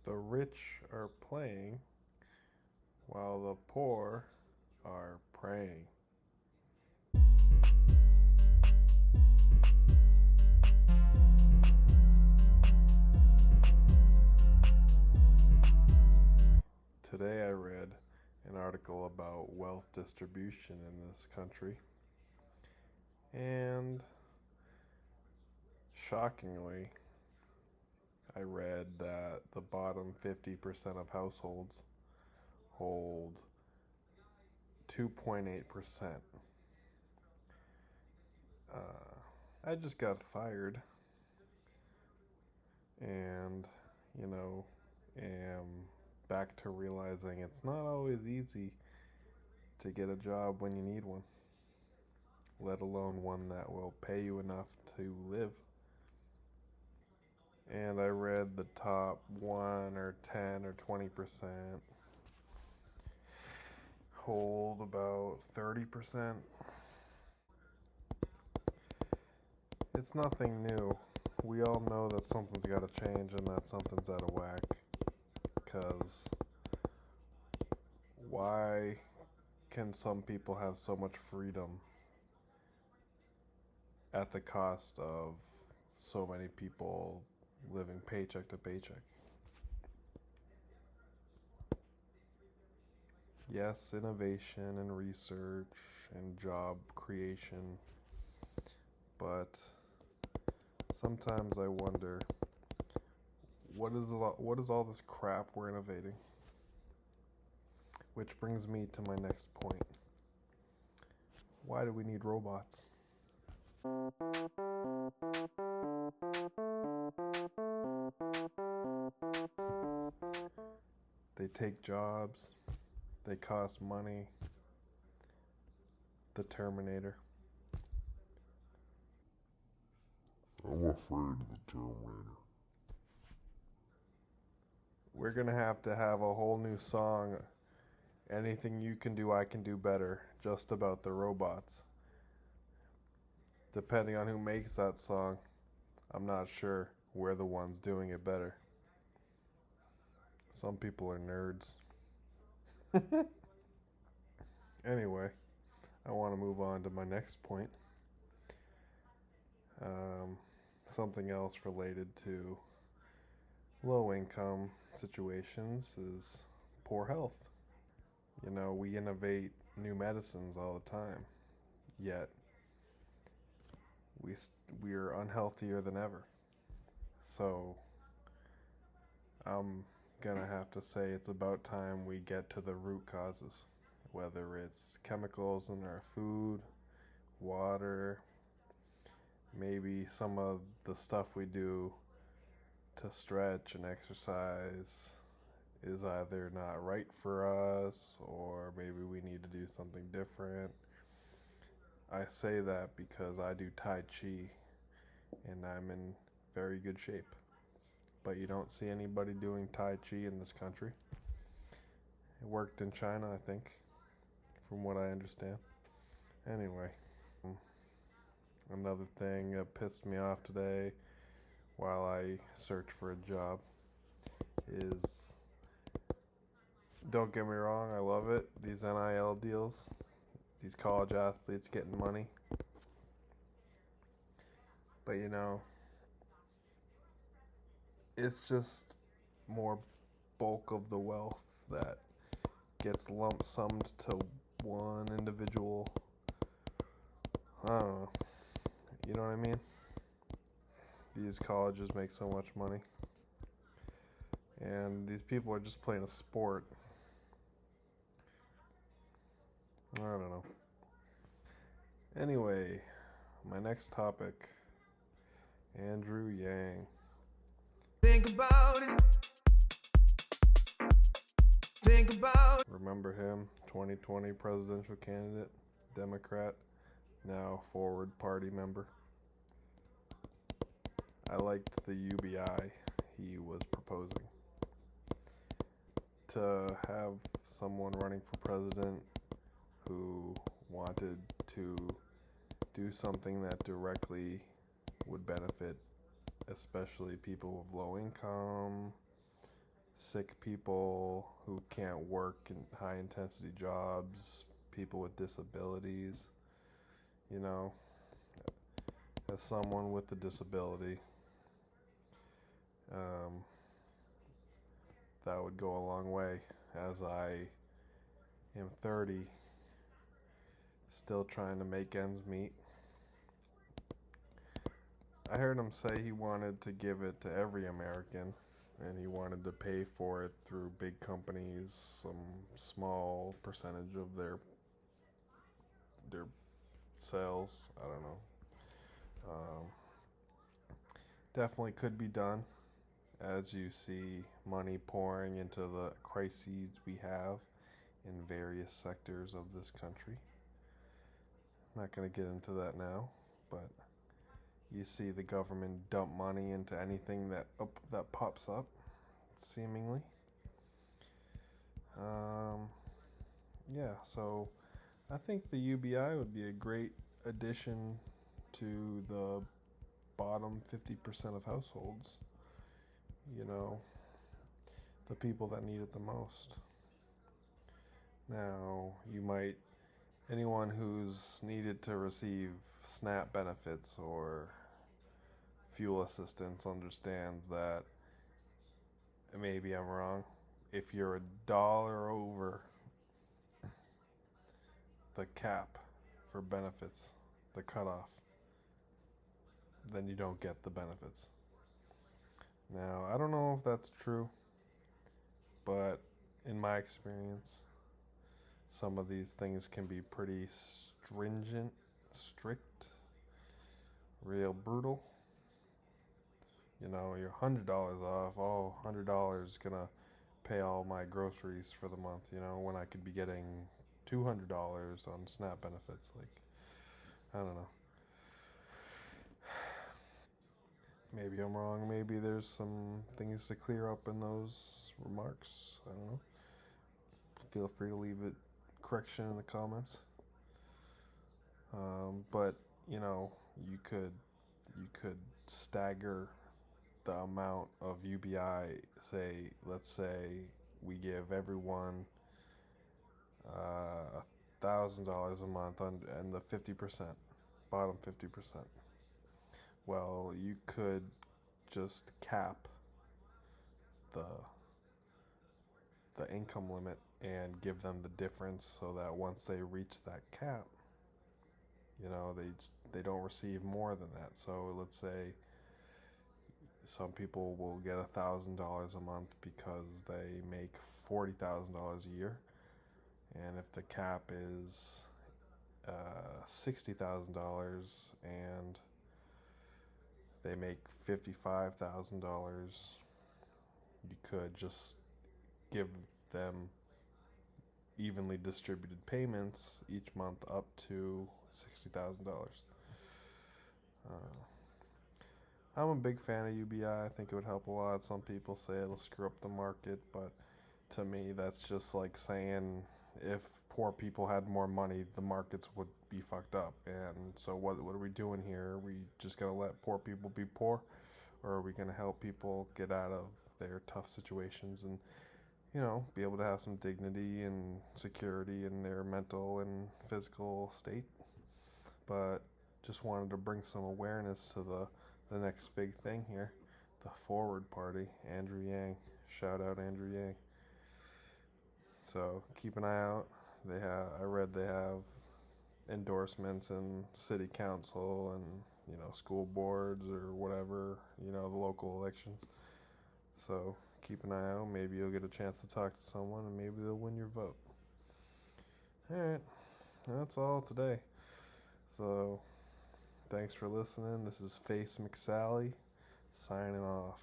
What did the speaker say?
The rich are playing while the poor are praying. Today I read an article about wealth distribution in this country, and shockingly, I read that the bottom 50% of households hold 2.8%. I just got fired and, you know, am back to realizing it's not always easy to get a job when you need one, let alone one that will pay you enough to live. And I read the top 1 or 10 or 20% hold about 30%. It's nothing new. We all know that something's got to change and that something's out of whack. Because why can some people have so much freedom at the cost of so many people living paycheck to paycheck? Yes, innovation and research and job creation, but sometimes I wonder, what is all this crap we're innovating? Which brings me to my next point. Why do we need robots? They take jobs, they cost money. The Terminator. I'm afraid of the Terminator. We're gonna have a whole new song. Anything you can do, I can do better. Just about the robots. Depending on who makes that song, I'm not sure we're the ones doing it better. Some people are nerds. Anyway, I want to move on to my next point. Um, Something else related to low income situations is poor health. You know, we innovate new medicines all the time, yet we we're unhealthier than ever. So I'm gonna have to say it's about time we get to the root causes, whether it's chemicals in our food, water, maybe some of the stuff we do to stretch and exercise is either not right for us or maybe we need to do something different. I say that because I do Tai Chi and I'm in very good shape. But you don't see anybody doing Tai Chi in this country. It worked in China, I think, from what I understand. Anyway, another thing that pissed me off today while I search for a job is, don't get me wrong, I love it. These NIL deals, these college athletes getting money. But you know, it's just more bulk of the wealth that gets lump summed to one individual. I don't know. You know what I mean? These colleges make so much money. And these people are just playing a sport. I don't know. Anyway, my next topic, Andrew Yang. Think about it. Think about it. Remember him? 2020 presidential candidate, Democrat, now Forward Party member. I liked the UBI he was proposing. To have someone running for president who wanted to do something that directly would benefit especially people with low income, sick people who can't work in high intensity jobs, people with disabilities. You know, as someone with a disability, um, that would go a long way, as I am 30, still trying to make ends meet. I heard him say he wanted to give it to every American, and he wanted to pay for it through big companies, some small percentage of their sales. I don't know. Um, Definitely could be done, as you see money pouring into the crises we have in various sectors of this country. I'm not going to get into that now, but you see the government dump money into anything that pops up, seemingly. Um, yeah, so I think the UBI would be a great addition to the bottom 50% of households. You know, the people that need it the most. Now, anyone who's needed to receive SNAP benefits or fuel assistance understands that maybe I'm wrong. If you're a dollar over the cap for benefits, the cutoff, then you don't get the benefits. Now, I don't know if that's true, but in my experience, some of these things can be pretty stringent, strict, real brutal. You know, you're $100 off. Oh, $100 is gonna pay all my groceries for the month. You know, when I could be getting $200 on SNAP benefits. Like, I don't know. Maybe I'm wrong. Maybe there's some things to clear up in those remarks. I don't know. Feel free to leave it correction in the comments. But you know, you could you could stagger the amount of UBI. Say, let's say we give everyone $1,000 a month on and the 50%, bottom 50%. Well, you could just cap the the income limit and give them the difference so that once they reach that cap, you know, they don't receive more than that. So let's say some people will get $1,000 a month because they make $40,000 a year, and if the cap is $60,000 and they make $55,000, you could just give them evenly distributed payments each month up to $60,000. Uh, I'm a big fan of UBI. I think it would help a lot. Some people say it'll screw up the market, but to me, that's just like saying if poor people had more money, the markets would be fucked up. And so, what are we doing here? Are we just gonna let poor people be poor, or are we gonna help people get out of their tough situations and be able to have some dignity and security in their mental and physical state? But just wanted to bring some awareness to the next big thing here, the Forward Party. Andrew Yang, shout out Andrew Yang. So keep an eye out. I read they have endorsements in city council and school boards or whatever, the local elections. So keep an eye out. Maybe you'll get a chance to talk to someone and maybe they'll win your vote. All right, that's all today. So thanks for listening. This is McSally signing off.